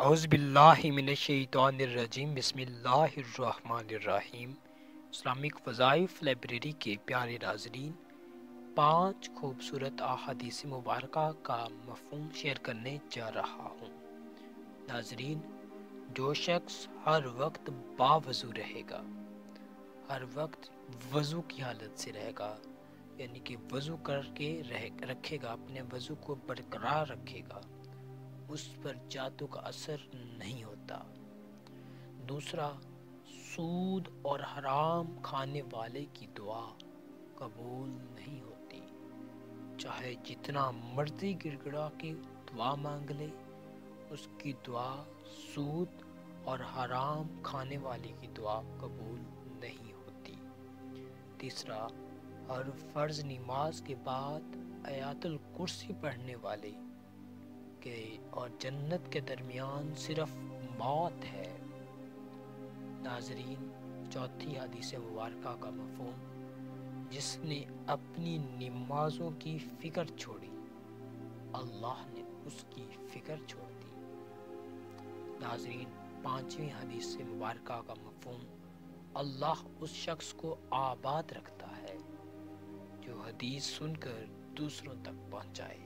اعوذ باللہ من الشیطان الرجیم بسم اللہ الرحمن الرحیم۔ اسلامک وظائف لائبریری کے پیارے ناظرین، 5 خوبصورت احادیث مبارکہ کا مفہوم شیئر کرنے جا رہا ہوں۔ ناظرین، جو شخص ہر وقت باوضو رہے گا، ہر وقت وضو کی حالت سے رہے گا، یعنی کہ وضو کر کے رکھے گا، اپنے وضو کو برقرار رکھے گا، اس پر جادو کا اثر نہیں ہوتا۔ دوسرا، سود اور حرام کھانے والے کی دعا قبول نہیں ہوتی، چاہے جتنا مرضی گڑ گڑا کے دعا مانگ لے، اس کی دعا سود اور حرام کھانے والے کی دعا قبول نہیں ہوتی۔ تیسرا، ہر فرض نماز کے بعد آیت الکرسی پڑھنے والے کے اور جنت کے درمیان صرف موت ہے۔ ناظرین، چوتھی حدیث مبارکہ کا مفہوم، جس نے اپنی نمازوں کی فکر چھوڑی، اللہ نے اس کی فکر چھوڑ دی۔ ناظرین، پانچویں حدیث مبارکہ کا مفہوم، اللہ اس شخص کو آباد رکھتا ہے جو حدیث سن کر دوسروں تک پہنچائے۔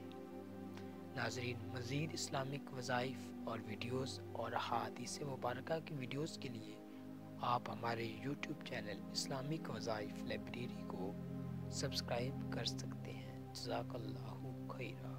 ناظرین، مزید اسلامک وظائف اور ویڈیوز اور احادیث مبارکہ کی ویڈیوز کے لیے آپ ہمارے یوٹیوب چینل اسلامک وظائف لائبریری کو سبسکرائب کر سکتے ہیں۔ جزاک اللہ خیرہ۔